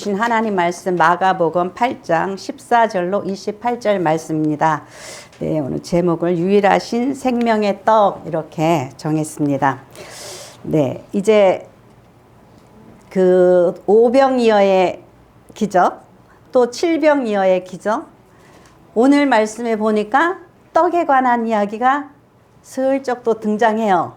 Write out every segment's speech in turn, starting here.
주신 하나님 말씀 마가복음 8장 14절로 28절 말씀입니다. 네, 오늘 제목을 유일하신 생명의 떡 이렇게 정했습니다. 네, 이제 그 오병이어의 기적, 또 칠병이어의 기적, 오늘 말씀에 보니까 떡에 관한 이야기가 슬쩍 또 등장해요.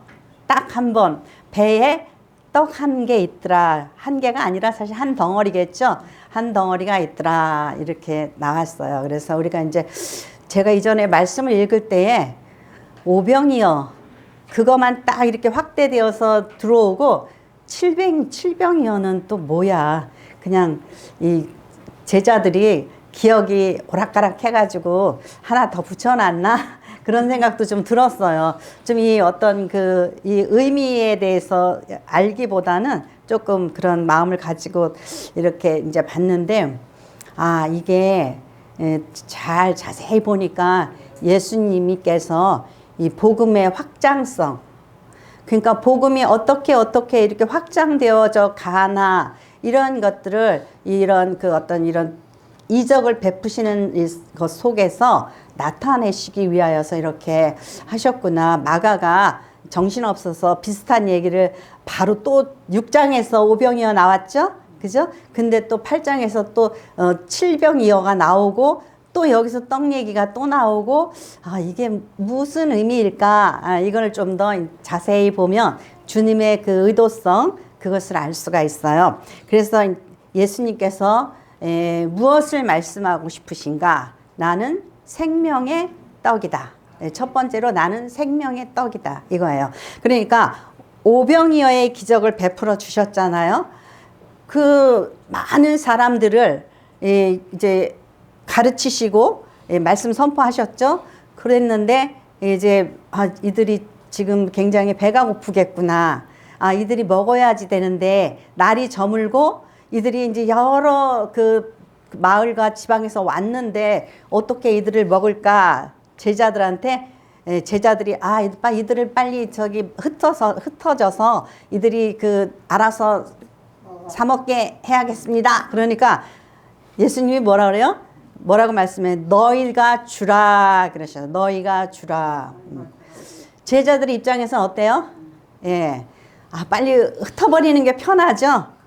딱 한 번 배에 떡 한 개 있더라. 한 개가 아니라 사실 한 덩어리겠죠. 한 덩어리가 있더라. 이렇게 나왔어요. 그래서 우리가 이제 제가 이전에 말씀을 읽을 때에 오병이어 그것만 딱 이렇게 확대되어서 들어오고 칠병이어는 또 뭐야. 그냥 이 제자들이 기억이 오락가락 해가지고 하나 더 붙여놨나? 그런 생각도 좀 들었어요. 좀 이 어떤 이 의미에 대해서 알기보다는 조금 그런 마음을 가지고 이렇게 이제 봤는데, 이게 잘 자세히 보니까 예수님께서 이 복음의 확장성, 그러니까 복음이 어떻게 이렇게 확장되어져 가나, 이런 것들을 이런 이런 이적을 베푸시는 것 속에서 나타내시기 위하여서 이렇게 하셨구나. 마가가 정신없어서 비슷한 얘기를 바로 또 6장에서 오병이어 나왔죠? 그죠? 근데 또 8장에서 또 칠병이어가 나오고 또 여기서 떡 얘기가 또 나오고, 이게 무슨 의미일까? 이걸 좀 더 자세히 보면 주님의 그 의도성, 그것을 알 수가 있어요. 그래서 예수님께서 무엇을 말씀하고 싶으신가? 나는 생명의 떡이다. 첫 번째로 나는 생명의 떡이다. 이거예요. 그러니까 오병이어의 기적을 베풀어 주셨잖아요. 그 많은 사람들을 이제 가르치시고 말씀 선포하셨죠. 그랬는데 이제 이들이 지금 굉장히 배가 고프겠구나. 이들이 먹어야지 되는데 날이 저물고 이들이 이제 여러 그 마을과 지방에서 왔는데 어떻게 이들을 먹을까? 제자들한테 제자들이 이들을 빨리 저기 흩어져서 이들이 알아서 사 먹게 해야겠습니다. 그러니까 예수님이 뭐라 그래요? 뭐라고 말씀해? 너희가 주라 그러셔요. 너희가 주라. 제자들 입장에서는 어때요? 빨리 흩어버리는 게 편하죠.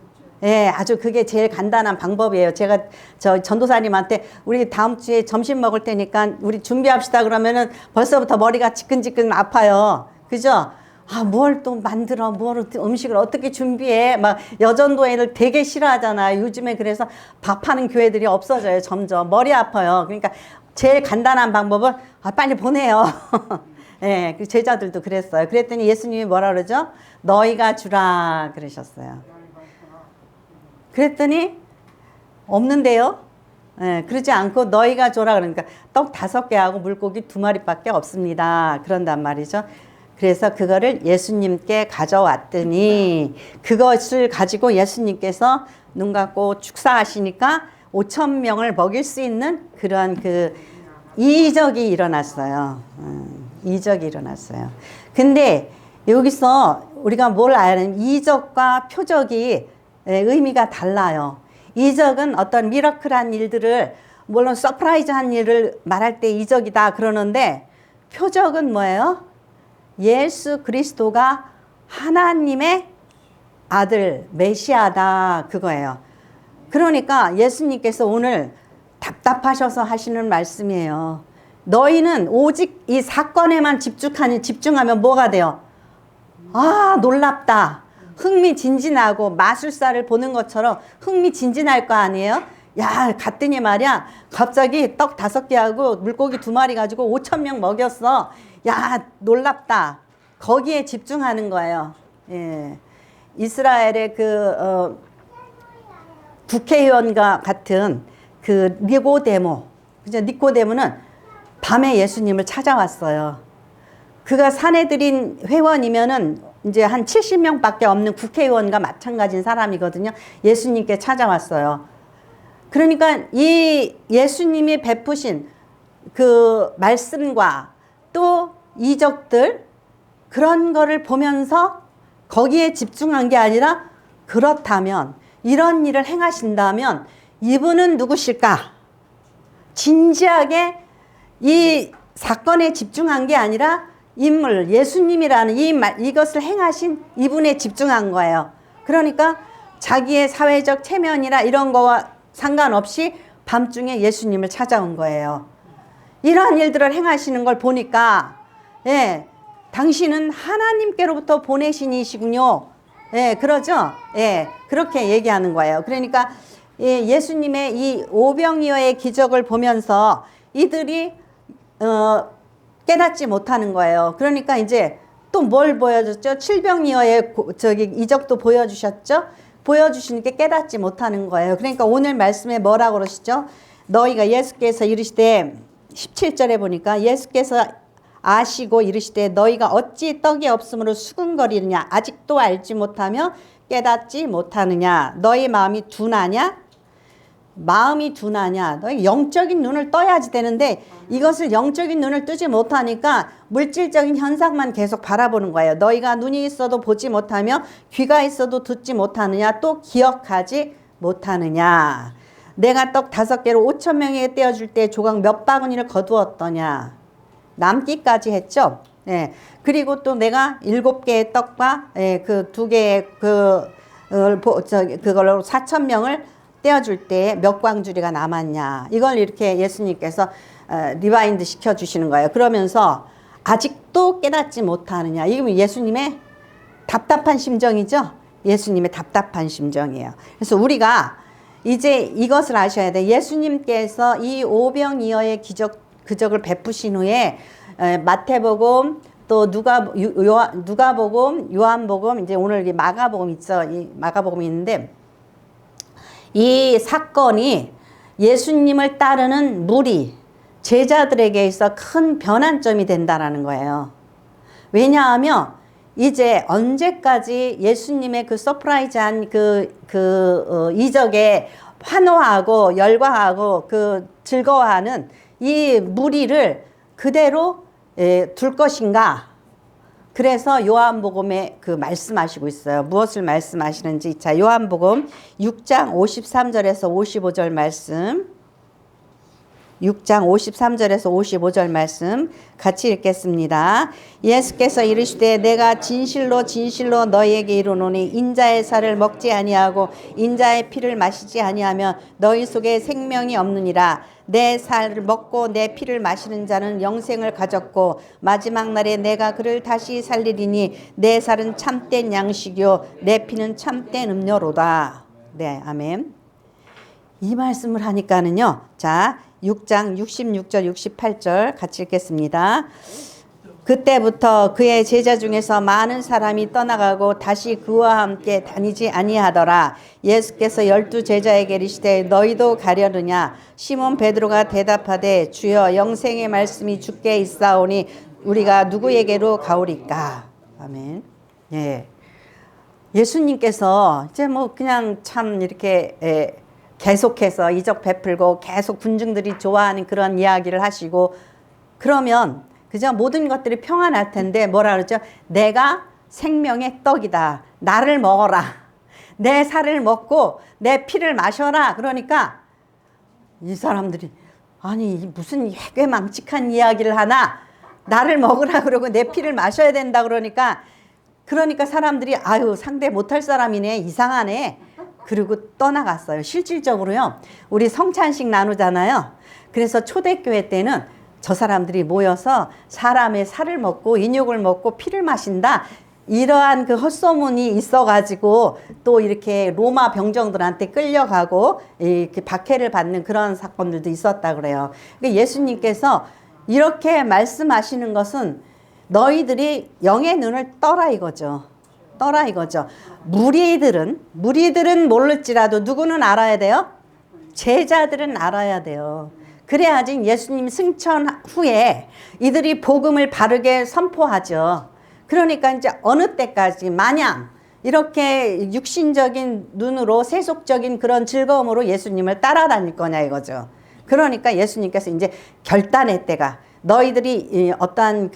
아주 그게 제일 간단한 방법이에요. 제가 저 전도사님한테 우리 다음 주에 점심 먹을 때니까 우리 준비합시다 그러면은 벌써부터 머리가 지끈지끈 아파요. 그죠? 뭘 또 만들어, 음식을 어떻게 준비해? 막 여전도 애들 되게 싫어하잖아요. 요즘에 그래서 밥하는 교회들이 없어져요. 점점 머리 아파요. 그러니까 제일 간단한 방법은 빨리 보내요. 그 제자들도 그랬어요. 그랬더니 예수님이 뭐라 그러죠? 너희가 주라 그러셨어요. 그랬더니 없는데요. 그러지 않고 너희가 줘라 그러니까 떡 5개하고 물고기 2마리밖에 없습니다. 그런단 말이죠. 그래서 그거를 예수님께 가져왔더니 그것을 가지고 예수님께서 눈 감고 축사하시니까 5,000명을 먹일 수 있는 그런 이적이 일어났어요. 이적이 일어났어요. 근데 여기서 우리가 뭘 알아야 하냐면 이적과 표적이 의미가 달라요. 이적은 어떤 미라클한 일들을, 물론 서프라이즈한 일을 말할 때 이적이다 그러는데, 표적은 뭐예요? 예수 그리스도가 하나님의 아들 메시아다 그거예요. 그러니까 예수님께서 오늘 답답하셔서 하시는 말씀이에요. 너희는 오직 이 사건에만 집중하면 뭐가 돼요? 놀랍다. 흥미진진하고 마술사를 보는 것처럼 흥미진진할 거 아니에요? 갔더니 말이야, 갑자기 떡 5개하고 물고기 2마리 가지고 5,000명 먹였어. 놀랍다. 거기에 집중하는 거예요. 이스라엘의 국회의원과 같은 니고데모. 그죠? 니고데모는 밤에 예수님을 찾아왔어요. 그가 사내들인 회원이면은 이제 한 70명밖에 없는 국회의원과 마찬가지인 사람이거든요. 예수님께 찾아왔어요. 그러니까 이 예수님이 베푸신 그 말씀과 또 이적들, 그런 거를 보면서 거기에 집중한 게 아니라, 그렇다면 이런 일을 행하신다면 이분은 누구실까? 진지하게 이 사건에 집중한 게 아니라 인물, 예수님이라는 이것을 행하신 이분에 집중한 거예요. 그러니까 자기의 사회적 체면이나 이런 거와 상관없이 밤중에 예수님을 찾아온 거예요. 이러한 일들을 행하시는 걸 보니까 예, 당신은 하나님께로부터 보내신 이시군요. 예, 그러죠? 예, 그렇게 얘기하는 거예요. 그러니까 예수님의 이 오병이어의 기적을 보면서 이들이 깨닫지 못하는 거예요. 그러니까 이제 또 뭘 보여줬죠? 칠병이어의 이적도 보여주셨죠? 보여주시니까 깨닫지 못하는 거예요. 그러니까 오늘 말씀에 뭐라고 그러시죠? 너희가 예수께서 이르시되 17절에 보니까 예수께서 아시고 이르시되 너희가 어찌 떡이 없으므로 수군거리느냐 아직도 알지 못하며 깨닫지 못하느냐 너희 마음이 둔하냐 마음이 둔하냐 너희 영적인 눈을 떠야지 되는데 이것을 영적인 눈을 뜨지 못하니까 물질적인 현상만 계속 바라보는 거예요. 너희가 눈이 있어도 보지 못하며 귀가 있어도 듣지 못하느냐 또 기억하지 못하느냐 내가 떡 5개로 5천 명에게 떼어줄 때 조각 몇 바구니를 거두었더냐 남기까지 했죠. 예. 그리고 또 내가 7개의 떡과 그 2개의 그걸로 4천 명을 떼어줄 때 몇 광주리가 남았냐. 이걸 이렇게 예수님께서 리바인드 시켜주시는 거예요. 그러면서 아직도 깨닫지 못하느냐. 이게 예수님의 답답한 심정이죠. 예수님의 답답한 심정이에요. 그래서 우리가 이제 이것을 아셔야 돼. 예수님께서 이 오병이어의 기적을 베푸신 후에 마태복음 또 누가복음, 요한복음, 이제 오늘 마가복음 있어. 이 마가복음이 있는데 이 사건이 예수님을 따르는 무리, 제자들에게 있어 큰 변환점이 된다라는 거예요. 왜냐하면 이제 언제까지 예수님의 그 서프라이즈한 이적에 환호하고 열광하고 즐거워하는 이 무리를 그대로 둘 것인가? 그래서 요한복음에 말씀하시고 있어요. 무엇을 말씀하시는지. 자, 요한복음 6장 53절에서 55절 말씀. 6장 53절에서 55절 말씀 같이 읽겠습니다. 예수께서 이르시되 내가 진실로 진실로 너희에게 이르노니 인자의 살을 먹지 아니하고 인자의 피를 마시지 아니하면 너희 속에 생명이 없느니라. 내 살을 먹고 내 피를 마시는 자는 영생을 가졌고 마지막 날에 내가 그를 다시 살리리니 내 살은 참된 양식이요 내 피는 참된 음료로다. 네, 아멘. 이 말씀을 하니까는요. 자, 6장 66절 68절 같이 읽겠습니다. 그때부터 그의 제자 중에서 많은 사람이 떠나가고 다시 그와 함께 다니지 아니하더라. 예수께서 12 제자에게 이르시되 너희도 가려느냐? 시몬 베드로가 대답하되 주여 영생의 말씀이 주께 있사오니 우리가 누구에게로 가오리까? 아멘. 예. 예수님께서 이제 그냥 참 이렇게 계속해서 이적 베풀고 계속 군중들이 좋아하는 그런 이야기를 하시고 그러면 그저 모든 것들이 평안할 텐데 뭐라 그러죠? 내가 생명의 떡이다. 나를 먹어라. 내 살을 먹고 내 피를 마셔라. 그러니까 이 사람들이 아니 무슨 회괴망측한 이야기를 하나 나를 먹으라 그러고 내 피를 마셔야 된다 그러니까 사람들이 아유 상대 못할 사람이네 이상하네. 그리고 떠나갔어요. 실질적으로요. 우리 성찬식 나누잖아요. 그래서 초대교회 때는 저 사람들이 모여서 사람의 살을 먹고 인육을 먹고 피를 마신다. 이러한 그 헛소문이 있어가지고 또 이렇게 로마 병정들한테 끌려가고 이렇게 박해를 받는 그런 사건들도 있었다 그래요. 그러니까 예수님께서 이렇게 말씀하시는 것은 너희들이 영의 눈을 떠라 이거죠. 떠라 이거죠. 무리들은 모를지라도 누구는 알아야 돼요? 제자들은 알아야 돼요. 그래야지 예수님 승천 후에 이들이 복음을 바르게 선포하죠. 그러니까 이제 어느 때까지 마냥 이렇게 육신적인 눈으로 세속적인 그런 즐거움으로 예수님을 따라다닐 거냐 이거죠. 그러니까 예수님께서 이제 결단의 때가 너희들이 어떠한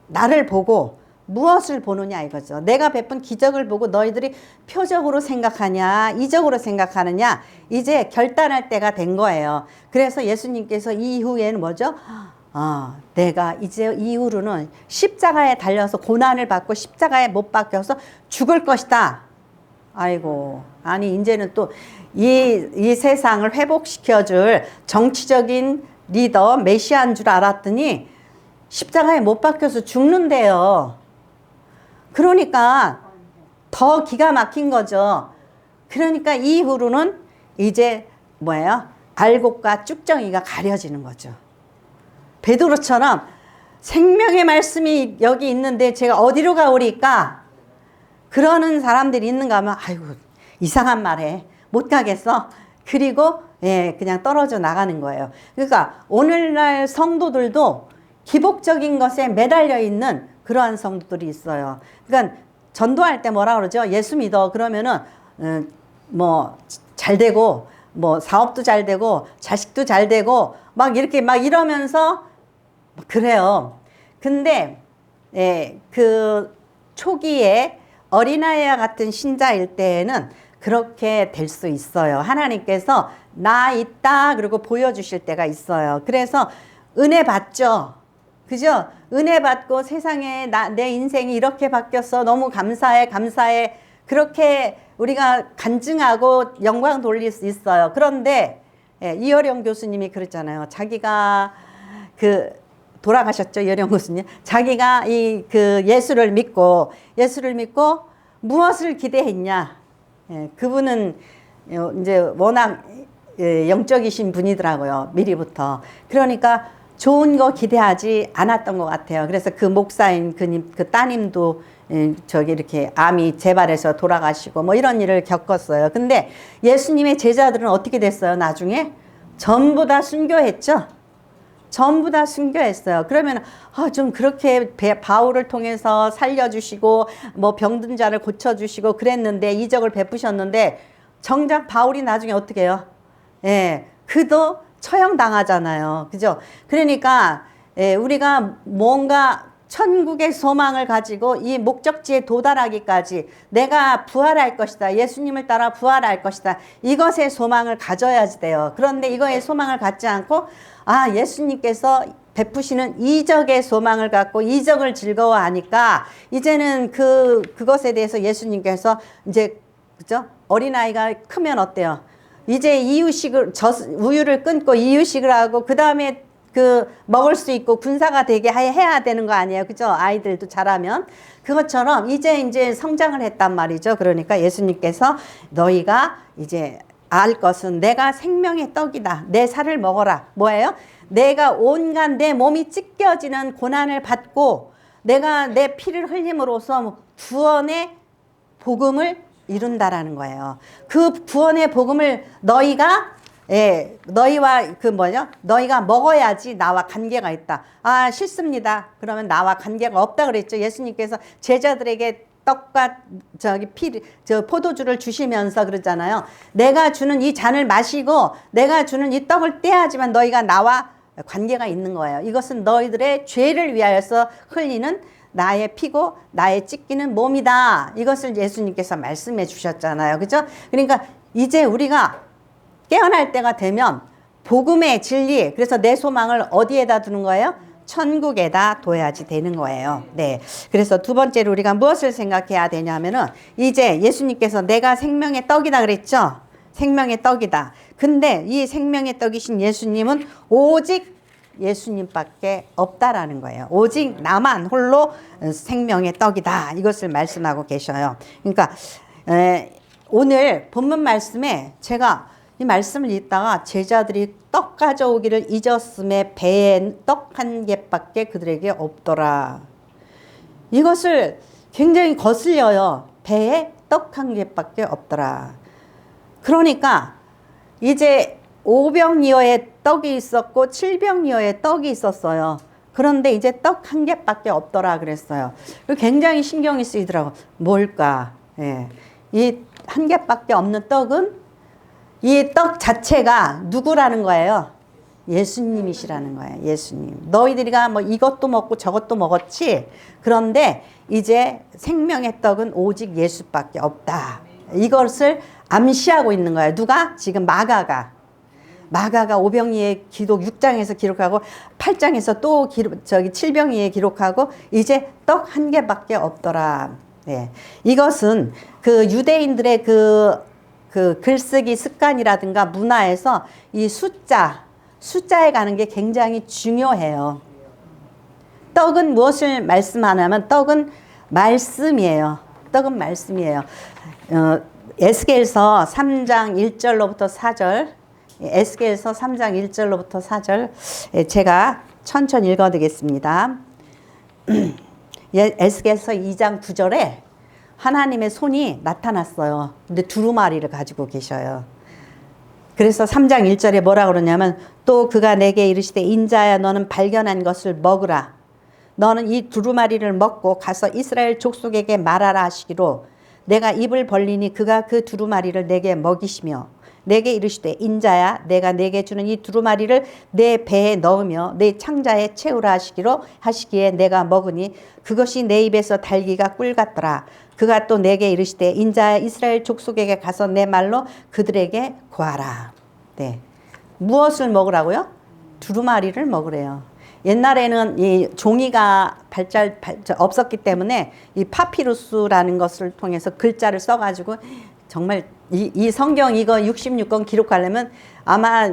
나를 보고 무엇을 보느냐 이거죠. 내가 베푼 기적을 보고 너희들이 표적으로 생각하냐 이적으로 생각하느냐 이제 결단할 때가 된 거예요. 그래서 예수님께서 이후에는 뭐죠? 내가 이제 이후로는 십자가에 달려서 고난을 받고 십자가에 못 박혀서 죽을 것이다. 아이고, 아니 이제는 또 이 세상을 회복시켜줄 정치적인 리더 메시아인 줄 알았더니 십자가에 못 박혀서 죽는데요. 그러니까 더 기가 막힌 거죠. 그러니까 이후로는 이제 뭐예요? 알곡과 쭉정이가 가려지는 거죠. 베드로처럼 생명의 말씀이 여기 있는데 제가 어디로 가오리까? 그러는 사람들이 있는가 하면 아이고 이상한 말해 못 가겠어. 그리고 그냥 떨어져 나가는 거예요. 그러니까 오늘날 성도들도 기복적인 것에 매달려 있는 그러한 성도들이 있어요. 그러니까 전도할 때 뭐라 그러죠? 예수 믿어. 그러면은 뭐 잘 되고 뭐 사업도 잘 되고 자식도 잘 되고 막 이렇게 막 이러면서 그래요. 근데 그 초기에 어린아이와 같은 신자일 때에는 그렇게 될 수 있어요. 하나님께서 나 있다 그리고 보여주실 때가 있어요. 그래서 은혜 받죠. 그죠? 은혜 받고 세상에 내 인생이 이렇게 바뀌었어. 너무 감사해, 감사해. 그렇게 우리가 간증하고 영광 돌릴 수 있어요. 그런데 이어령 교수님이 그랬잖아요. 자기가 돌아가셨죠, 이어령 교수님. 자기가 그 예수를 믿고 무엇을 기대했냐? 그분은 이제 워낙 영적이신 분이더라고요, 미리부터. 그러니까 좋은 거 기대하지 않았던 것 같아요. 그래서 그 목사인 그 따님도 저기 이렇게 암이 재발해서 돌아가시고 뭐 이런 일을 겪었어요. 근데 예수님의 제자들은 어떻게 됐어요? 나중에 전부 다 순교했죠. 전부 다 순교했어요. 그러면 좀 그렇게 바울을 통해서 살려주시고 뭐 병든 자를 고쳐주시고 그랬는데 이적을 베푸셨는데 정작 바울이 나중에 어떻게 해요? 그도 처형당하잖아요. 그죠? 그러니까 우리가 뭔가 천국의 소망을 가지고 이 목적지에 도달하기까지 내가 부활할 것이다. 예수님을 따라 부활할 것이다. 이것의 소망을 가져야지 돼요. 그런데 이거의 소망을 갖지 않고 예수님께서 베푸시는 이적의 소망을 갖고 이적을 즐거워하니까 이제는 그것에 대해서 예수님께서 이제 그죠? 어린아이가 크면 어때요? 이제 우유를 끊고 이유식을 하고 그 다음에 먹을 수 있고 군사가 되게 해야 되는 거 아니에요. 그죠? 아이들도 자라면. 그것처럼 이제 성장을 했단 말이죠. 그러니까 예수님께서 너희가 이제 알 것은 내가 생명의 떡이다. 내 살을 먹어라. 뭐예요? 내가 온갖 내 몸이 찢겨지는 고난을 받고 내가 내 피를 흘림으로써 구원의 복음을 이룬다라는 거예요. 그 구원의 복음을 너희가 너희와 너희가 먹어야지 나와 관계가 있다. 싫습니다. 그러면 나와 관계가 없다 그랬죠. 예수님께서 제자들에게 떡과 포도주를 주시면서 그러잖아요. 내가 주는 이 잔을 마시고 내가 주는 이 떡을 떼야지만 너희가 나와 관계가 있는 거예요. 이것은 너희들의 죄를 위하여서 흘리는 나의 피고 나의 찢기는 몸이다. 이것을 예수님께서 말씀해 주셨잖아요. 그죠? 그러니까 이제 우리가 깨어날 때가 되면 복음의 진리, 그래서 내 소망을 어디에다 두는 거예요? 천국에다 둬야지 되는 거예요. 네. 그래서 두 번째로 우리가 무엇을 생각해야 되냐면은 이제 예수님께서 내가 생명의 떡이다 그랬죠? 생명의 떡이다. 근데 이 생명의 떡이신 예수님은 오직 예수님밖에 없다라는 거예요. 오직 나만 홀로 생명의 떡이다. 이것을 말씀하고 계셔요. 그러니까 오늘 본문 말씀에 제가 이 말씀을 읽다가 제자들이 떡 가져오기를 잊었음에 배에 떡 한 개밖에 그들에게 없더라. 이것을 굉장히 거슬려요. 배에 떡 한 개밖에 없더라. 그러니까 이제 5병이어의 떡이 있었고 7병이어의 떡이 있었어요. 그런데 이제 떡 한 개밖에 없더라 그랬어요. 굉장히 신경이 쓰이더라고. 뭘까? 이 한 개밖에 없는 떡은 이 떡 자체가 누구라는 거예요? 예수님이시라는 거예요. 예수님. 너희들이가 뭐 이것도 먹고 저것도 먹었지. 그런데 이제 생명의 떡은 오직 예수밖에 없다. 이것을 암시하고 있는 거예요. 누가? 지금 마가가 오병이의 기록 6장에서 기록하고 8장에서 또 칠병이의 기록하고 이제 떡 한 개밖에 없더라. 네. 이것은 그 유대인들의 그 글쓰기 습관이라든가 문화에서 이 숫자에 가는 게 굉장히 중요해요. 떡은 무엇을 말씀하냐면 떡은 말씀이에요. 떡은 말씀이에요. 에스겔서 3장 1절로부터 4절, 에스겔서 3장 1절로부터 4절 제가 천천히 읽어드리겠습니다. 에스겔서 2장 9절에 하나님의 손이 나타났어요. 근데 두루마리를 가지고 계셔요. 그래서 3장 1절에 뭐라 그러냐면 또 그가 내게 이르시되 인자야 너는 발견한 것을 먹으라. 너는 이 두루마리를 먹고 가서 이스라엘 족속에게 말하라 하시기로 내가 입을 벌리니 그가 그 두루마리를 내게 먹이시며 내게 이르시되 인자야 내가 내게 주는 이 두루마리를 내 배에 넣으며 내 창자에 채우라 하시기에 내가 먹으니 그것이 내 입에서 달기가 꿀 같더라. 그가 또 내게 이르시되 인자야 이스라엘 족속에게 가서 내 말로 그들에게 구하라. 네. 무엇을 먹으라고요? 두루마리를 먹으래요. 옛날에는 이 종이가 없었기 때문에 이 파피루스라는 것을 통해서 글자를 써가지고 정말 이 성경 이거 66권 기록하려면 아마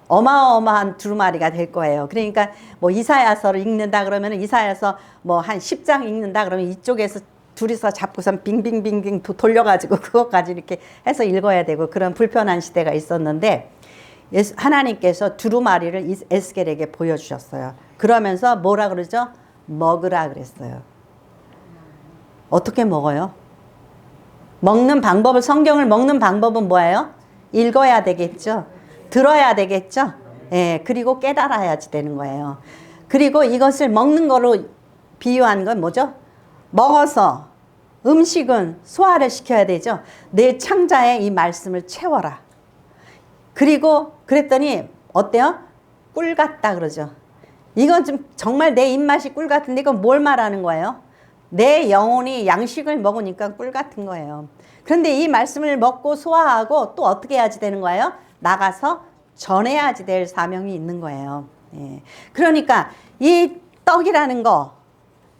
어마어마한 두루마리가 될 거예요. 그러니까 뭐 이사야서를 읽는다 그러면 이사야서 뭐 한 10장 읽는다 그러면 이쪽에서 둘이서 잡고선 빙빙빙빙 돌려가지고 그것까지 이렇게 해서 읽어야 되고 그런 불편한 시대가 있었는데 하나님께서 두루마리를 에스겔에게 보여주셨어요. 그러면서 뭐라 그러죠? 먹으라 그랬어요. 어떻게 먹어요? 먹는 방법을 성경을 먹는 방법은 뭐예요? 읽어야 되겠죠. 들어야 되겠죠. 예, 그리고 깨달아야지 되는 거예요. 그리고 이것을 먹는 거로 비유한 건 뭐죠? 먹어서 음식은 소화를 시켜야 되죠. 내 창자에 이 말씀을 채워라. 그리고 그랬더니 어때요? 꿀 같다 그러죠. 이건 좀 정말 내 입맛이 꿀 같은데 이건 뭘 말하는 거예요? 내 영혼이 양식을 먹으니까 꿀 같은 거예요. 그런데 이 말씀을 먹고 소화하고 또 어떻게 해야지 되는 거예요? 나가서 전해야지 될 사명이 있는 거예요. 예. 그러니까 이 떡이라는 거,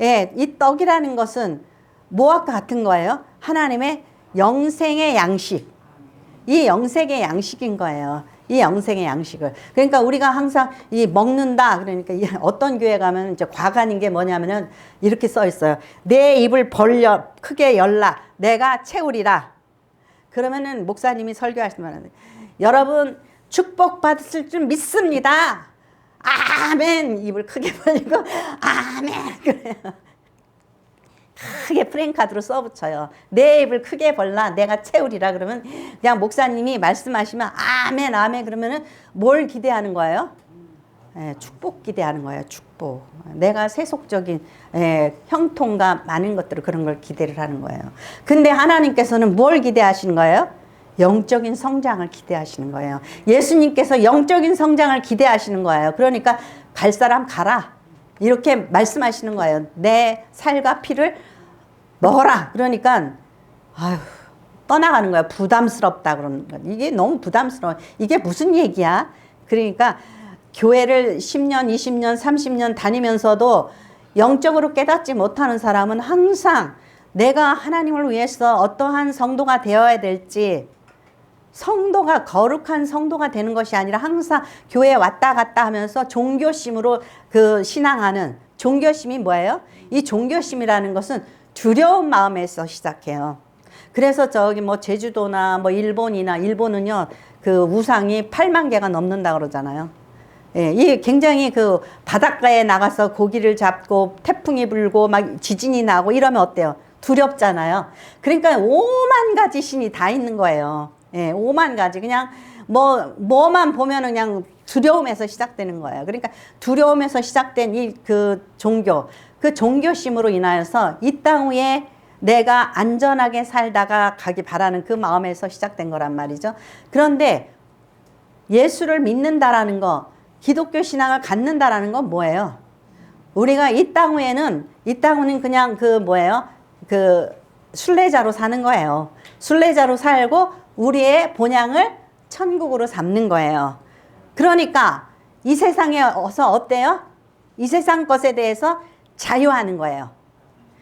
예, 이 떡이라는 것은 뭐와 같은 거예요? 하나님의 영생의 양식. 이 영생의 양식인 거예요. 이 영생의 양식을. 그러니까 우리가 항상 이 먹는다. 그러니까 어떤 교회 가면 이제 과간인 게 뭐냐면은 이렇게 써 있어요. 내 입을 벌려 크게 열라. 내가 채우리라. 그러면은 목사님이 설교하시면 여러분 축복받았을 줄 믿습니다. 아멘. 입을 크게 벌리고 아멘. 그래요. 크게 프랭카드로 써붙여요. 내 입을 크게 벌라 내가 채우리라 그러면 그냥 목사님이 말씀하시면 아멘 아멘 그러면은 뭘 기대하는 거예요? 예, 축복 기대하는 거예요. 축복. 내가 세속적인 형통과 많은 것들을 그런 걸 기대를 하는 거예요. 근데 하나님께서는 뭘 기대하시는 거예요? 영적인 성장을 기대하시는 거예요. 예수님께서 영적인 성장을 기대하시는 거예요. 그러니까 갈 사람 가라. 이렇게 말씀하시는 거예요. 내 살과 피를 먹어라. 그러니까 아유, 떠나가는 거야. 부담스럽다 그러는 거야. 이게 너무 부담스러워. 이게 무슨 얘기야? 그러니까 교회를 10년, 20년, 30년 다니면서도 영적으로 깨닫지 못하는 사람은 항상 내가 하나님을 위해서 어떠한 성도가 되어야 될지 성도가 거룩한 성도가 되는 것이 아니라 항상 교회에 왔다 갔다 하면서 종교심으로 그 신앙하는 종교심이 뭐예요? 이 종교심이라는 것은 두려운 마음에서 시작해요. 그래서 저기 뭐 제주도나 뭐 일본은요 그 우상이 8만 개가 넘는다 그러잖아요. 예, 이 굉장히 그 바닷가에 나가서 고기를 잡고 태풍이 불고 막 지진이 나고 이러면 어때요? 두렵잖아요. 그러니까 5만 가지 신이 다 있는 거예요. 예, 5만 가지. 그냥 뭐만 보면은 그냥 두려움에서 시작되는 거예요. 그러니까 두려움에서 시작된 이 그 종교심으로 인하여서 이 땅 위에 내가 안전하게 살다가 가기 바라는 그 마음에서 시작된 거란 말이죠. 그런데 예수를 믿는다라는 거, 기독교 신앙을 갖는다라는 건 뭐예요? 우리가 이 땅에는 그냥 그 뭐예요? 그 순례자로 사는 거예요. 순례자로 살고 우리의 본향을 천국으로 삼는 거예요. 그러니까 이 세상에 어서 어때요? 이 세상 것에 대해서 자유하는 거예요.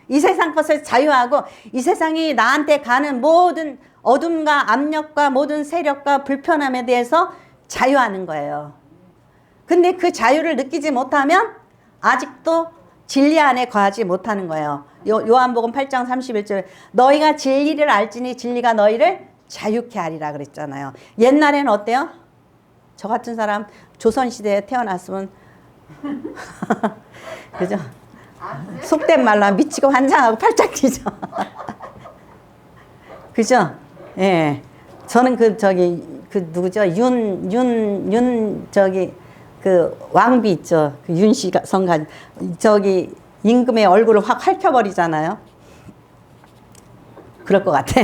이 세상 것을 자유하고 이 세상이 나한테 가는 모든 어둠과 압력과 모든 세력과 불편함에 대해서 자유하는 거예요. 근데 그 자유를 느끼지 못하면 아직도 진리 안에 거하지 못하는 거예요. 요한복음 8장 31절 너희가 진리를 알지니 진리가 너희를 자유케 하리라 그랬잖아요. 옛날에는 어때요? 저 같은 사람 조선시대에 태어났으면 그죠? 속된 말로 미치고 환장하고 팔짝 뛰죠. 그죠? 예. 저는 그 누구죠? 그 왕비 있죠. 그 윤씨 성가 저기 임금의 얼굴을 확 핥혀버리잖아요. 그럴 것 같아.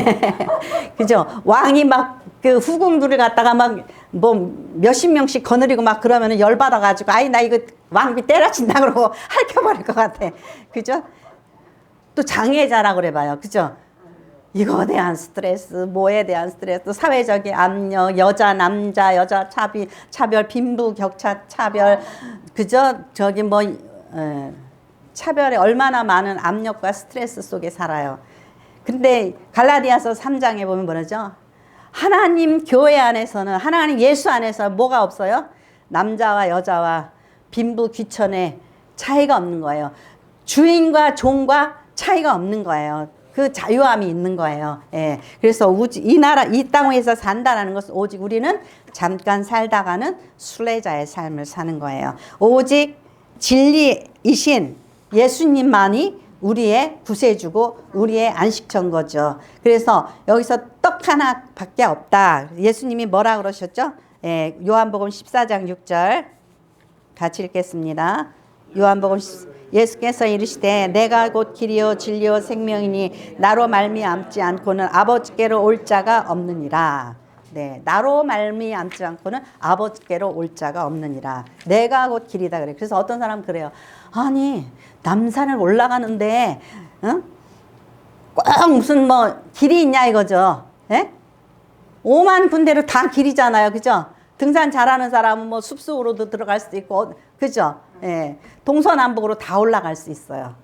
그죠? 왕이 막 그 후궁들을 갖다가 막 뭐 몇십 명씩 거느리고 막 그러면은 열받아가지고 아이 나 이거 왕비 때려친다 그러고 핥혀버릴 것 같아. 그죠? 또 장애자라 그래봐요. 그죠? 이거에 대한 스트레스, 뭐에 대한 스트레스, 사회적인 압력, 여자, 남자, 여자 차별, 빈부 격차 차별, 그죠? 차별에 얼마나 많은 압력과 스트레스 속에 살아요. 근데 갈라디아서 3장에 보면 뭐라죠? 하나님 교회 안에서는, 하나님 예수 안에서 뭐가 없어요? 남자와 여자와 빈부 귀천에 차이가 없는 거예요. 주인과 종과 차이가 없는 거예요. 그 자유함이 있는 거예요. 예. 그래서 이 땅에서 산다라는 것은 오직 우리는 잠깐 살다가는 순례자의 삶을 사는 거예요. 오직 진리이신 예수님만이 우리의 구세주고 우리의 안식처인 거죠. 그래서 여기서 떡 하나밖에 없다. 예수님이 뭐라 그러셨죠? 예. 요한복음 14장 6절 같이 읽겠습니다. 요한복음 예수께서 이르시되 내가 곧 길이요 진리요 생명이니 나로 말미암지 않고는 아버지께로 올 자가 없느니라. 네, 나로 말미암지 않고는 아버지께로 올 자가 없느니라. 내가 곧 길이다 그래. 그래서 어떤 사람은 그래요. 아니 남산을 올라가는데 꼭 무슨 뭐 길이 있냐 이거죠. 예? 오만 군데로 다 길이잖아요. 그죠? 등산 잘하는 사람은 뭐 숲속으로도 들어갈 수도 있고 그죠? 예, 동서남북으로 다 올라갈 수 있어요.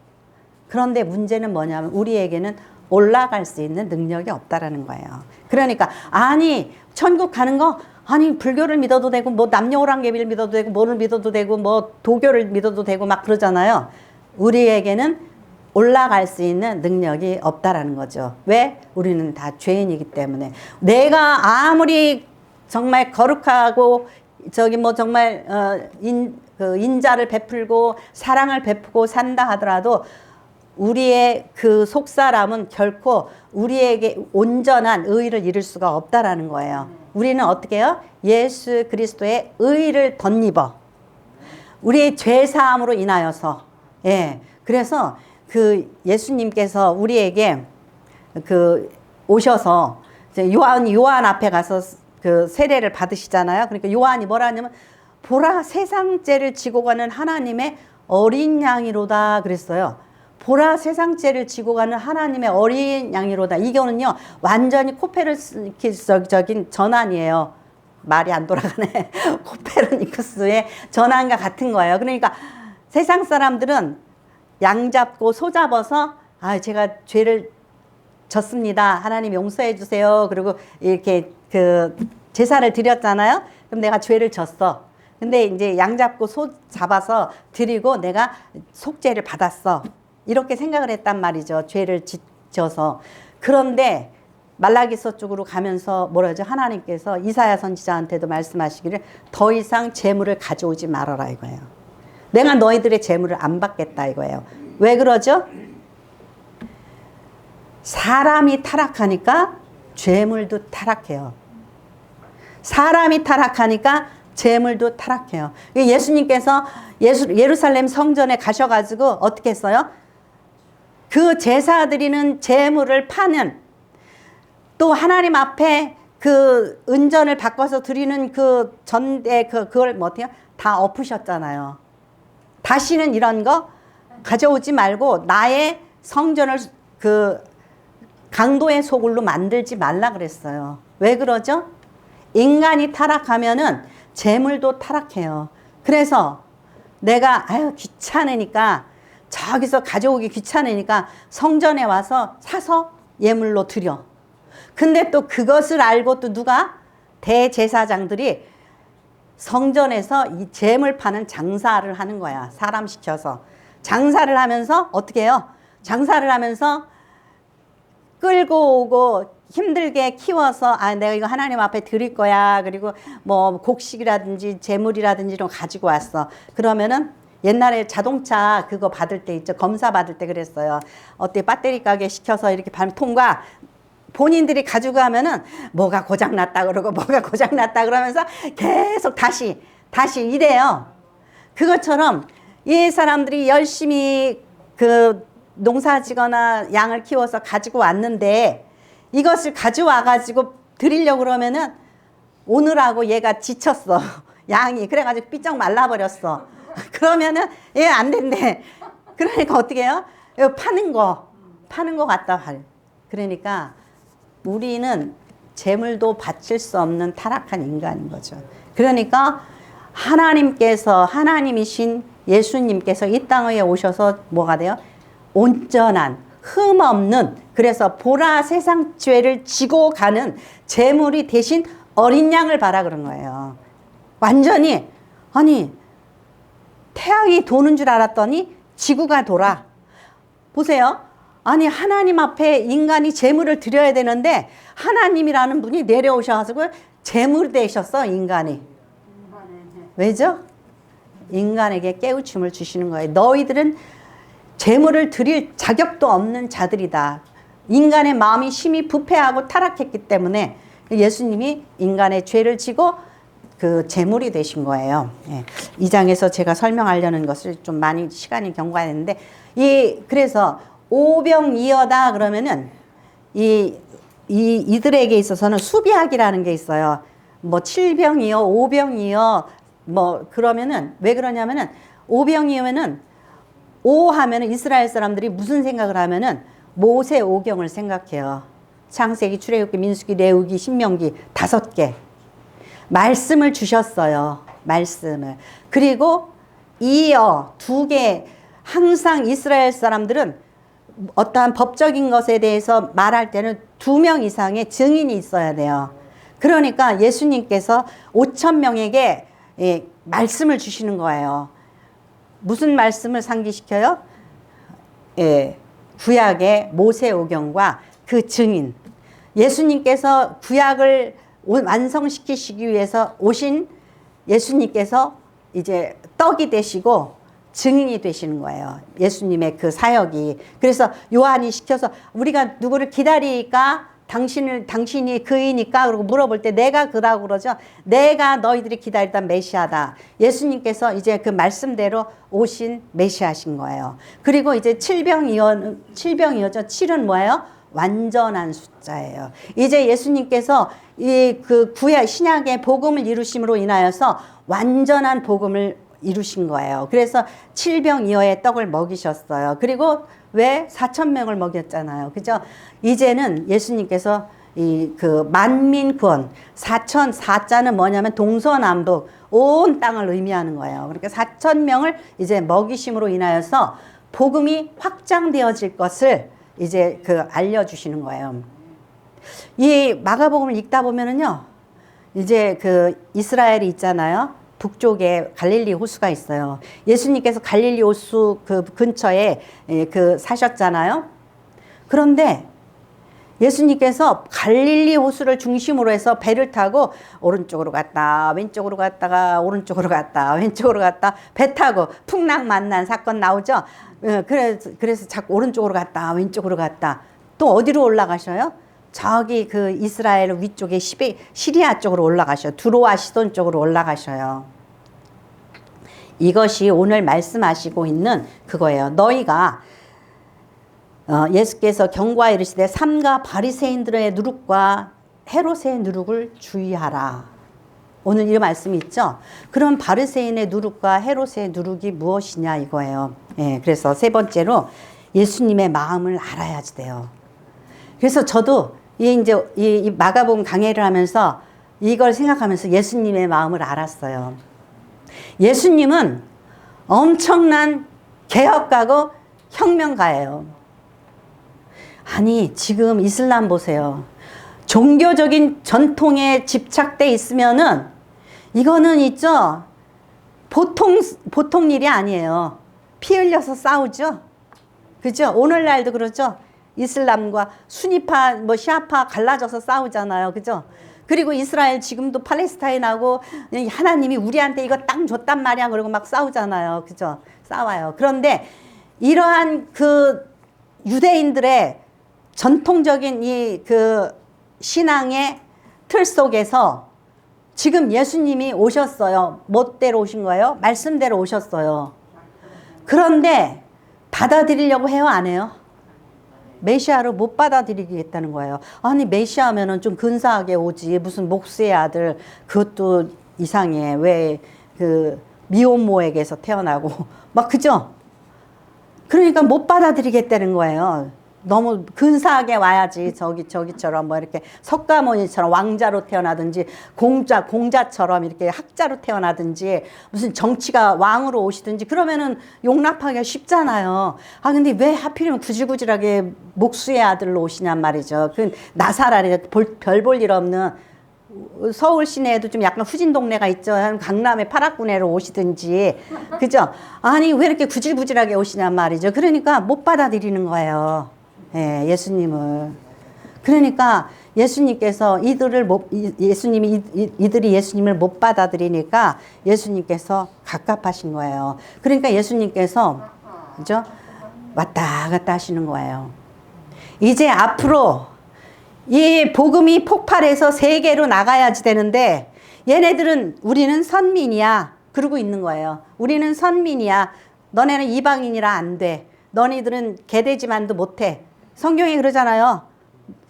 그런데 문제는 뭐냐면 우리에게는 올라갈 수 있는 능력이 없다라는 거예요. 그러니까 아니 천국 가는 거 아니 불교를 믿어도 되고 뭐 남녀오랑개비를 믿어도 되고 뭐를 믿어도 되고 뭐 도교를 믿어도 되고 막 그러잖아요. 우리에게는 올라갈 수 있는 능력이 없다라는 거죠. 왜? 우리는 다 죄인이기 때문에. 내가 아무리 정말 거룩하고 정말 인자를 베풀고 사랑을 베푸고 산다 하더라도 우리의 그 속사람은 결코 우리에게 온전한 의를 이룰 수가 없다라는 거예요. 우리는 어떻게 해요? 예수 그리스도의 의를 덧입어. 우리의 죄사함으로 인하여서. 예. 그래서 그 예수님께서 우리에게 오셔서 요한 앞에 가서 그 세례를 받으시잖아요. 그러니까 요한이 뭐라 하냐면 보라 세상 죄를 지고 가는 하나님의 어린 양이로다 그랬어요. 보라 세상 죄를 지고 가는 하나님의 어린 양이로다. 이거는요 완전히 코페르니쿠스적인 전환이에요. 말이 안 돌아가네. 코페르니쿠스의 전환과 같은 거예요. 그러니까 세상 사람들은 양 잡고 소 잡아서 제가 죄를 졌습니다. 하나님 용서해 주세요. 그리고 이렇게 그 제사를 드렸잖아요. 그럼 내가 죄를 졌어. 근데 이제 양 잡고 소 잡아서 드리고 내가 속죄를 받았어. 이렇게 생각을 했단 말이죠. 죄를 져서. 그런데 말라기서 쪽으로 가면서 뭐라 하죠? 하나님께서 이사야 선지자한테도 말씀하시기를 더 이상 재물을 가져오지 말아라 이거예요. 내가 너희들의 재물을 안 받겠다 이거예요. 왜 그러죠? 사람이 타락하니까 재물도 타락해요. 사람이 타락하니까 재물도 타락해요. 예수님께서 예루살렘 성전에 가셔가지고 어떻게 했어요? 그 제사 드리는 재물을 파는 또 하나님 앞에 그 은전을 바꿔서 드리는 그 전대 그걸 뭐 어때요? 다 엎으셨잖아요. 다시는 이런 거 가져오지 말고 나의 성전을 그 강도의 소굴로 만들지 말라 그랬어요. 왜 그러죠? 인간이 타락하면은 재물도 타락해요. 그래서 내가 아유 귀찮으니까 저기서 가져오기 귀찮으니까 성전에 와서 사서 예물로 드려. 근데 또 그것을 알고 또 누가? 대제사장들이 성전에서 이 재물 파는 장사를 하는 거야. 사람 시켜서. 장사를 하면서 어떻게 해요? 장사를 하면서 끌고 오고 힘들게 키워서 아 내가 이거 하나님 앞에 드릴 거야. 그리고 뭐 곡식이라든지 재물이라든지 이런 거 가지고 왔어. 그러면은 옛날에 자동차 그거 받을 때 있죠. 검사 받을 때 그랬어요. 어때 배터리 가게 시켜서 이렇게 반통과 본인들이 가지고 가면은 뭐가 고장났다 그러고 뭐가 고장났다 그러면서 계속 다시 이래요. 그것처럼 이 사람들이 열심히 그 농사 지거나 양을 키워서 가지고 왔는데 이것을 가져와 가지고 드리려고 그러면은 오늘하고 얘가 지쳤어. 양이. 그래가지고 삐쩍 말라버렸어. 그러면은 얘 안 된대. 그러니까 어떻게 해요? 이거 파는 거 갖다 팔. 그러니까 우리는 재물도 바칠 수 없는 타락한 인간인 거죠. 그러니까 하나님이신 예수님께서 이 땅에 오셔서 뭐가 돼요? 온전한 흠 없는, 그래서 보라 세상 죄를 지고 가는 재물이 대신 어린 양을 바라 그런 거예요. 완전히 아니 태양이 도는 줄 알았더니 지구가 돌아. 보세요. 아니 하나님 앞에 인간이 재물을 드려야 되는데 하나님이라는 분이 내려오셔가지고 재물이 되셨어. 인간이. 왜죠? 인간에게 깨우침을 주시는 거예요. 너희들은 재물을 드릴 자격도 없는 자들이다. 인간의 마음이 심히 부패하고 타락했기 때문에 예수님이 인간의 죄를 지고 그 재물이 되신 거예요. 예. 이 장에서 제가 설명하려는 것을 좀 많이 시간이 경과했는데 그래서 오병이어다 그러면은 이들에게 있어서는 수비학이라는 게 있어요. 뭐 칠병이어, 오병이어 뭐 그러면은 왜 그러냐면은 오병이어면은 오 하면은 이스라엘 사람들이 무슨 생각을 하면은 모세 오경을 생각해요. 창세기, 출애굽기, 민수기, 레위기, 신명기 5개 말씀을 주셨어요. 말씀을. 그리고 이어 2개. 항상 이스라엘 사람들은 어떠한 법적인 것에 대해서 말할 때는 2명 이상의 증인이 있어야 돼요. 그러니까 예수님께서 5,000명에게 말씀을 주시는 거예요. 무슨 말씀을 상기시켜요? 구약의 모세오경과 그 증인. 예수님께서 구약을 완성시키시기 위해서 오신 예수님께서 이제 떡이 되시고 증인이 되시는 거예요. 예수님의 그 사역이. 그래서 요한이 시켜서 우리가 누구를 기다리니까 당신이 그이니까 그러고 물어볼 때 내가 그라고 그러죠. 내가 너희들이 기다리던 메시아다. 예수님께서 이제 그 말씀대로 오신 메시아신 거예요. 그리고 이제 칠병이어죠. 7은 뭐예요? 완전한 숫자예요. 이제 예수님께서 그 구약 신약의 복음을 이루심으로 인하여서 완전한 복음을 이루신 거예요. 그래서 7병이어의 떡을 먹이셨어요. 그리고 왜 4,000명을 먹였잖아요. 그죠? 이제는 예수님께서 그 만민 구원, 4자는 뭐냐면 동서남북 온 땅을 의미하는 거예요. 그러니까 4,000명을 이제 먹이심으로 인하여서 복음이 확장되어질 것을 이제 그 알려주시는 거예요. 이 마가복음을 읽다 보면은요, 이제 그 이스라엘이 있잖아요. 북쪽에 갈릴리 호수가 있어요. 예수님께서 갈릴리 호수 그 근처에 그 사셨잖아요. 그런데 예수님께서 갈릴리 호수를 중심으로 해서 배를 타고 오른쪽으로 갔다 왼쪽으로 갔다가 오른쪽으로 갔다 왼쪽으로 갔다 배 타고 풍랑 만난 사건 나오죠. 그래서 자꾸 오른쪽으로 갔다 왼쪽으로 갔다 또 어디로 올라가셔요? 저기 그 이스라엘 위쪽에 시리아 쪽으로 올라가셔요. 두로와 시돈 쪽으로 올라가셔요. 이것이 오늘 말씀하시고 있는 그거예요. 너희가 예수께서 경고하여 이르시되 삼가 바리새인들의 누룩과 헤롯의 누룩을 주의하라. 오늘 이 말씀이 있죠. 그럼 바리새인의 누룩과 헤롯의 누룩이 무엇이냐 이거예요. 예, 그래서 세 번째로 예수님의 마음을 알아야지 돼요. 그래서 저도 이 마가복음 강해를 하면서 이걸 생각하면서 예수님의 마음을 알았어요. 예수님은 엄청난 개혁가고 혁명가예요. 아니 지금 이슬람 보세요. 종교적인 전통에 집착돼 있으면은 이거는 있죠. 보통 일이 아니에요. 피 흘려서 싸우죠. 그죠? 오늘날도 그렇죠. 이슬람과 수니파, 시아파 갈라져서 싸우잖아요. 그죠? 그리고 이스라엘 지금도 팔레스타인하고 하나님이 우리한테 이거 땅 줬단 말이야. 그러고 막 싸우잖아요. 그죠? 싸워요. 그런데 이러한 그 유대인들의 전통적인 그 신앙의 틀 속에서 지금 예수님이 오셨어요. 멋대로 오신 거예요? 말씀대로 오셨어요. 그런데 받아들이려고 해요? 안 해요? 메시아를 못 받아들이겠다는 거예요. 아니 메시아면은 좀 근사하게 오지 무슨 목수의 아들 그것도 이상해. 왜 그 미혼모에게서 태어나고 막 그죠? 그러니까 못 받아들이겠다는 거예요. 너무 근사하게 와야지 저기처럼 뭐 이렇게 석가모니처럼 왕자로 태어나든지 공자처럼 이렇게 학자로 태어나든지 무슨 정치가 왕으로 오시든지 그러면은 용납하기가 쉽잖아요. 아 근데 왜 하필이면 구질구질하게 목수의 아들로 오시냔 말이죠. 그 나사렛에 별 볼 일 없는 서울 시내에도 좀 약간 후진 동네가 있죠. 강남의 파락구내로 오시든지 그죠? 아니 왜 이렇게 구질구질하게 오시냔 말이죠. 그러니까 못 받아들이는 거예요. 예, 예수님을. 그러니까 예수님께서 이들이 예수님을 못 받아들이니까 예수님께서 갑갑하신 거예요. 그러니까 예수님께서 그죠? 왔다 갔다 하시는 거예요. 이제 앞으로 이 복음이 폭발해서 세계로 나가야지 되는데 얘네들은 우리는 선민이야 그러고 있는 거예요. 우리는 선민이야. 너네는 이방인이라 안 돼. 너희들은 개되지만도 못해. 성경이 그러잖아요.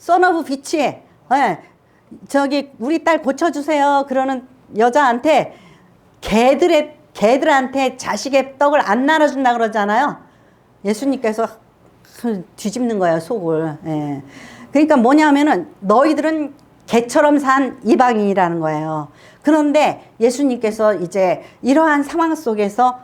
Son of bitch. 저기 우리 딸 고쳐주세요. 그러는 여자한테 개들한테 자식의 떡을 안 나눠준다 그러잖아요. 예수님께서 뒤집는 거예요, 속을. 예. 그러니까 뭐냐면은 너희들은 개처럼 산 이방인이라는 거예요. 그런데 예수님께서 이제 이러한 상황 속에서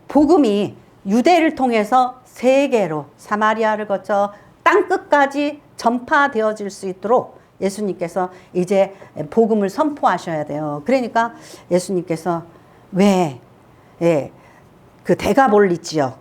복음이 유대를 통해서 세계로 사마리아를 거쳐 땅 끝까지 전파되어질 수 있도록 예수님께서 이제 복음을 선포하셔야 돼요. 그러니까 예수님께서 그 데가볼리 지역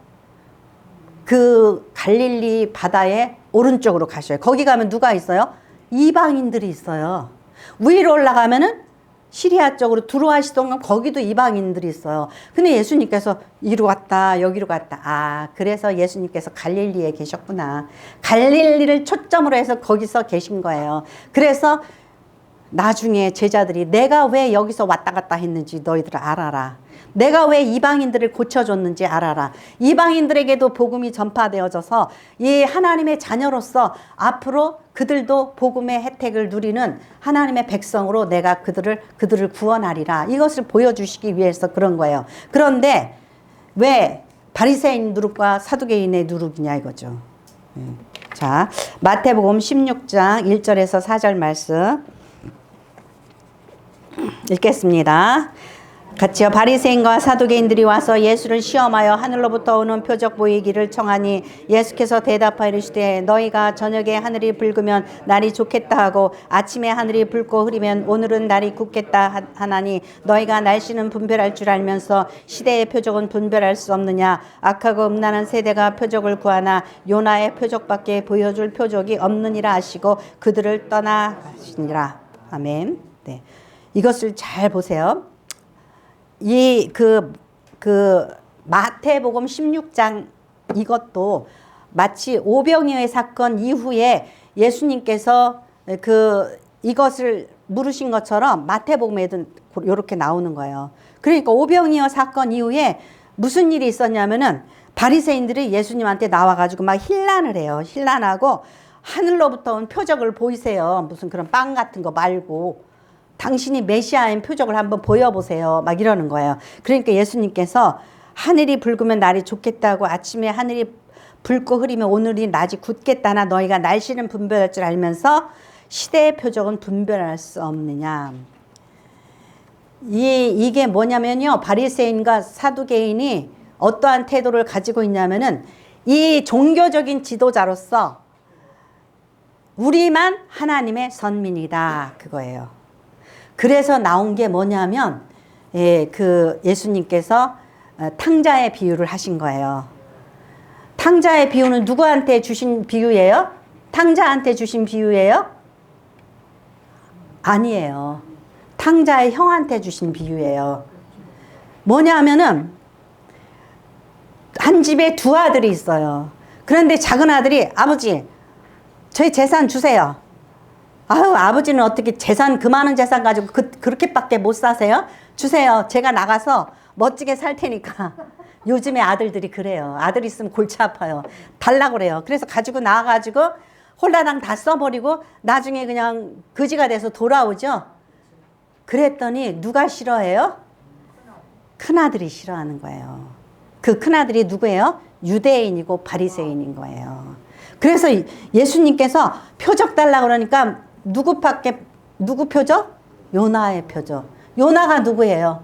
그 갈릴리 바다의 오른쪽으로 가셔요. 거기 가면 누가 있어요? 이방인들이 있어요. 위로 올라가면은 시리아 쪽으로 두루아시동 거기도 이방인들이 있어요. 근데 예수님께서 이리로 갔다 여기로 갔다. 아 그래서 예수님께서 갈릴리에 계셨구나. 갈릴리를 초점으로 해서 거기서 계신 거예요. 그래서 나중에 제자들이 내가 왜 여기서 왔다 갔다 했는지 너희들 알아라. 내가 왜 이방인들을 고쳐줬는지 알아라. 이방인들에게도 복음이 전파되어져서 이 하나님의 자녀로서 앞으로 그들도 복음의 혜택을 누리는 하나님의 백성으로 내가 그들을 구원하리라. 이것을 보여주시기 위해서 그런 거예요. 그런데 왜 바리새인 누룩과 사두개인의 누룩이냐 이거죠. 자, 마태복음 16장 1절에서 4절 말씀 읽겠습니다. 같이요. 바리새인과 사두개인들이 와서 예수를 시험하여 하늘로부터 오는 표적 보이기를 청하니 예수께서 대답하여 이르시되 너희가 저녁에 하늘이 붉으면 날이 좋겠다 하고 아침에 하늘이 붉고 흐리면 오늘은 날이 굳겠다 하나니 너희가 날씨는 분별할 줄 알면서 시대의 표적은 분별할 수 없느냐. 악하고 음란한 세대가 표적을 구하나 요나의 표적밖에 보여줄 표적이 없느니라 하시고 그들을 떠나가시니라. 아멘. 네. 이것을 잘 보세요. 마태복음 16장 이것도 마치 오병이어의 사건 이후에 예수님께서 이것을 물으신 것처럼 마태복음에도 이렇게 나오는 거예요. 그러니까 오병이어 사건 이후에 무슨 일이 있었냐면은 바리새인들이 예수님한테 나와가지고 막 힐난을 해요. 힐난하고 하늘로부터 온 표적을 보이세요. 무슨 그런 빵 같은 거 말고 당신이 메시아인 표적을 한번 보여보세요. 막 이러는 거예요. 그러니까 예수님께서 하늘이 붉으면 날이 좋겠다고 아침에 하늘이 붉고 흐리면 오늘이 낮이 굳겠다나 너희가 날씨는 분별할 줄 알면서 시대의 표적은 분별할 수 없느냐. 이게 뭐냐면요. 바리새인과 사두개인이 어떠한 태도를 가지고 있냐면은 이 종교적인 지도자로서 우리만 하나님의 선민이다. 그거예요. 그래서 나온 게 뭐냐면 예수님께서 탕자의 비유를 하신 거예요. 탕자의 비유는 누구한테 주신 비유예요? 탕자한테 주신 비유예요? 아니에요. 탕자의 형한테 주신 비유예요. 뭐냐 하면은 한 집에 두 아들이 있어요. 그런데 작은 아들이 아버지 저희 재산 주세요. 아유 아버지는 어떻게 재산 그 많은 재산 가지고 그렇게밖에 못 사세요? 주세요. 제가 나가서 멋지게 살 테니까. 요즘에 아들들이 그래요. 아들 있으면 골치 아파요. 달라고 그래요. 그래서 가지고 나와가지고 홀라당 다 써버리고 나중에 그냥 거지가 돼서 돌아오죠. 그랬더니 누가 싫어해요? 큰아들이 싫어하는 거예요. 그 큰아들이 누구예요? 유대인이고 바리새인인 거예요. 그래서 예수님께서 표적 달라고 그러니까 누구 표적? 요나의 표적. 요나가 누구예요?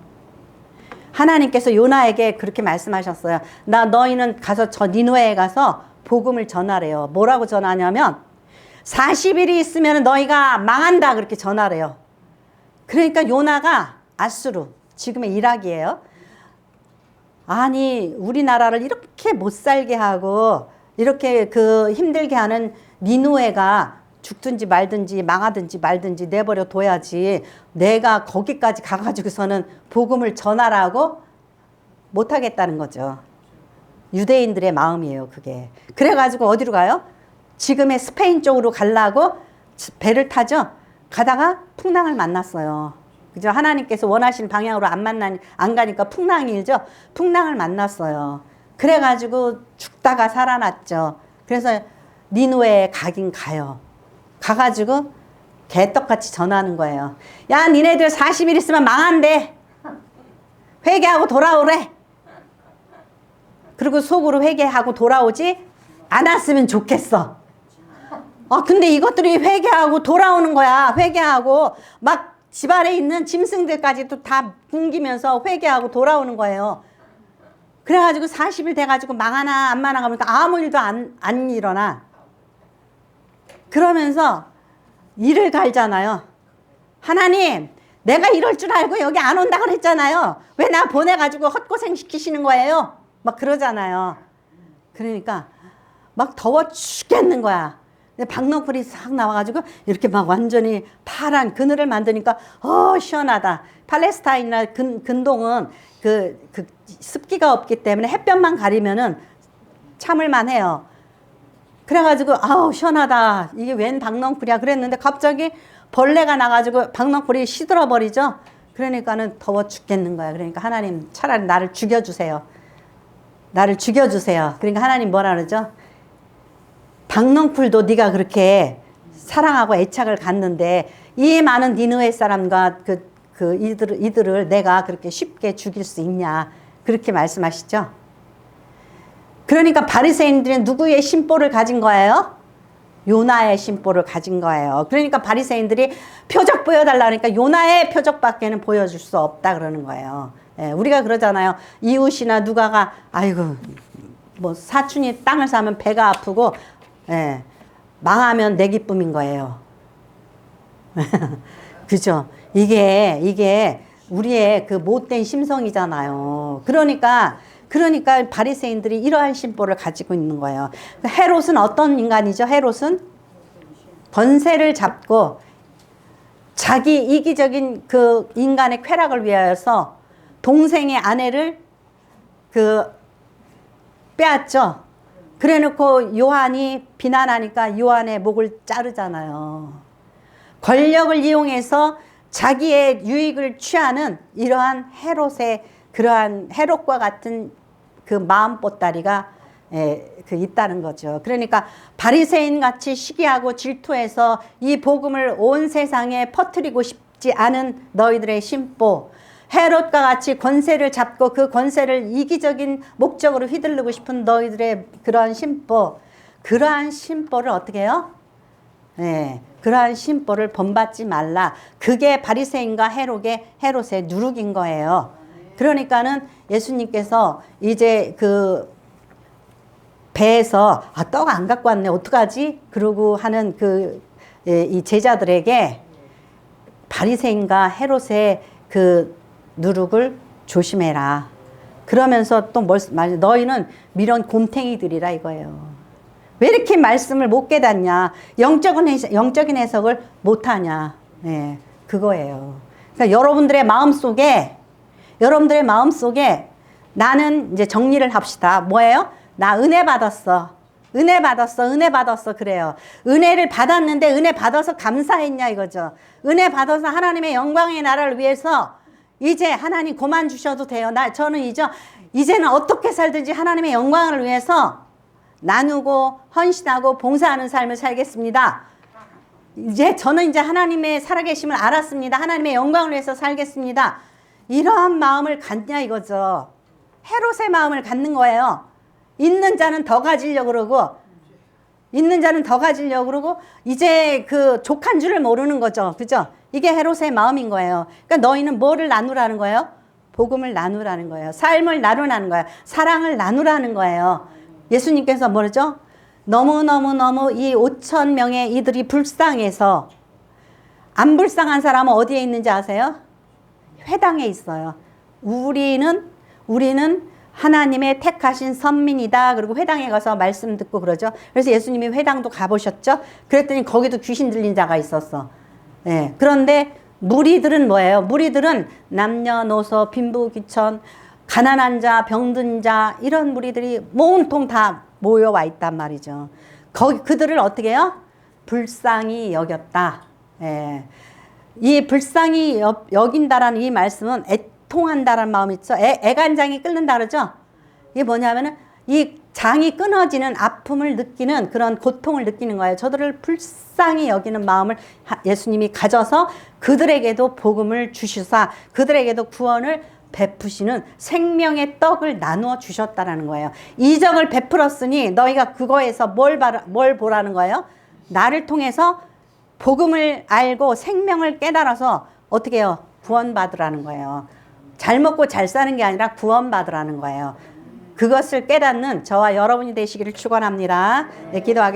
하나님께서 요나에게 그렇게 말씀하셨어요. 너희는 가서 저 니느웨에 가서 복음을 전하래요. 뭐라고 전하냐면 40일이 있으면 너희가 망한다 그렇게 전하래요. 그러니까 요나가 아수르, 지금의 이락이에요. 아니 우리나라를 이렇게 못 살게 하고 이렇게 힘들게 하는 니느웨가 죽든지 말든지 망하든지 말든지 내버려 둬야지 내가 거기까지 가가지고서는 복음을 전하라고 못하겠다는 거죠. 유대인들의 마음이에요 그게. 그래가지고 어디로 가요? 지금의 스페인 쪽으로 가려고 배를 타죠. 가다가 풍랑을 만났어요. 그죠? 하나님께서 원하시는 방향으로 안 가니까 풍랑이 일죠. 풍랑을 만났어요. 그래가지고 죽다가 살아났죠. 그래서 니느웨에 가긴 가요. 가가지고 개떡같이 전하는 거예요. 야 니네들 40일 있으면 망한대. 회개하고 돌아오래. 그리고 속으로 회개하고 돌아오지 않았으면 좋겠어. 근데 이것들이 회개하고 돌아오는 거야. 회개하고 막 집안에 있는 짐승들까지도 다 굶기면서 회개하고 돌아오는 거예요. 그래가지고 40일 돼가지고 망하나 안 망하나 보니까 아무 일도 안 일어나. 그러면서 이를 갈잖아요. 하나님 내가 이럴 줄 알고 여기 안 온다 그랬잖아요. 왜 나 보내가지고 헛고생 시키시는 거예요? 막 그러잖아요. 그러니까 막 더워 죽겠는 거야. 근데 박넝쿨이 싹 나와가지고 이렇게 막 완전히 파란 그늘을 만드니까 시원하다. 팔레스타인이나 근동은 그 습기가 없기 때문에 햇볕만 가리면은 참을만 해요. 그래가지고 시원하다. 이게 웬 박넝쿨이야 그랬는데 갑자기 벌레가 나가지고 박넝쿨이 시들어 버리죠. 그러니까는 더워 죽겠는 거야. 그러니까 하나님 차라리 나를 죽여주세요. 나를 죽여주세요. 그러니까 하나님 뭐라 그러죠? 박넝쿨도 네가 그렇게 사랑하고 애착을 갖는데 이 많은 니느웨 사람과 이들을 내가 그렇게 쉽게 죽일 수 있냐 그렇게 말씀하시죠. 그러니까 바리새인들은 누구의 심보를 가진 거예요? 요나의 심보를 가진 거예요. 그러니까 바리새인들이 표적 보여달라니까 요나의 표적밖에는 보여줄 수 없다 그러는 거예요. 우리가 그러잖아요. 이웃이나 누가가 아이고 뭐 사촌이 땅을 사면 배가 아프고 망하면 내 기쁨인 거예요. 그죠? 이게 우리의 그 못된 심성이잖아요. 그러니까 바리새인들이 이러한 심보를 가지고 있는 거예요. 헤롯은 어떤 인간이죠? 헤롯은 권세를 잡고 자기 이기적인 그 인간의 쾌락을 위하여서 동생의 아내를 빼앗죠. 그래놓고 요한이 비난하니까 요한의 목을 자르잖아요. 권력을 이용해서 자기의 유익을 취하는 이러한 헤롯의 그러한 헤롯과 같은 그 마음 보따리가 있다는 거죠. 그러니까 바리새인 같이 시기하고 질투해서 이 복음을 온 세상에 퍼뜨리고 싶지 않은 너희들의 심보, 헤롯과 같이 권세를 잡고 그 권세를 이기적인 목적으로 휘둘르고 싶은 너희들의 그러한 심보, 그러한 심보를 어떻게 해요? 그러한 심보를 본받지 말라. 그게 바리새인과 헤롯의 누룩인 거예요. 그러니까는 예수님께서 이제 그 배에서 떡 안 갖고 왔네 어떡하지? 그러고 하는 이 제자들에게 바리새인과 헤롯의 그 누룩을 조심해라. 그러면서 또 너희는 미련 곰탱이들이라 이거예요. 왜 이렇게 말씀을 못 깨닫냐? 영적인 해석을 못하냐? 그거예요. 그러니까 여러분들의 마음속에 나는 이제 정리를 합시다. 뭐예요? 나 은혜 받았어. 그래요. 은혜를 받았는데 은혜 받아서 감사했냐 이거죠. 은혜 받아서 하나님의 영광의 나라를 위해서 이제 하나님 그만 주셔도 돼요. 저는 이제는 어떻게 살든지 하나님의 영광을 위해서 나누고 헌신하고 봉사하는 삶을 살겠습니다. 저는 이제 하나님의 살아계심을 알았습니다. 하나님의 영광을 위해서 살겠습니다. 이러한 마음을 갖냐 이거죠. 헤롯의 마음을 갖는 거예요. 있는 자는 더 가지려고 그러고 이제 그 족한 줄을 모르는 거죠. 그죠? 이게 헤롯의 마음인 거예요. 그러니까 너희는 뭐를 나누라는 거예요? 복음을 나누라는 거예요. 삶을 나누라는 거예요. 사랑을 나누라는 거예요. 예수님께서 뭐죠? 너무너무 이 5천 명의 이들이 불쌍해서 안 불쌍한 사람은 어디에 있는지 아세요? 회당에 있어요. 우리는 하나님의 택하신 선민이다. 그리고 회당에 가서 말씀 듣고 그러죠. 그래서 예수님이 회당도 가보셨죠? 그랬더니 거기도 귀신 들린 자가 있었어. 그런데 무리들은 뭐예요? 무리들은 남녀노소 빈부귀천 가난한 자, 병든 자 이런 무리들이 온통 다 모여와 있단 말이죠. 그들을 어떻게 해요? 불쌍히 여겼다. 이 불쌍히 여긴다라는 이 말씀은 애통한다라는 마음이 있죠. 애간장이 끓는다 그러죠. 이게 뭐냐면은 이 장이 끊어지는 아픔을 느끼는 그런 고통을 느끼는 거예요. 저들을 불쌍히 여기는 마음을 예수님이 가져서 그들에게도 복음을 주시사 그들에게도 구원을 베푸시는 생명의 떡을 나누어 주셨다라는 거예요. 이적을 베풀었으니 너희가 그거에서 뭘 보라는 거예요? 나를 통해서 복음을 알고 생명을 깨달아서 어떻게 해요? 구원받으라는 거예요. 잘 먹고 잘 사는 게 아니라 구원받으라는 거예요. 그것을 깨닫는 저와 여러분이 되시기를 축원합니다. 기도하겠습니다.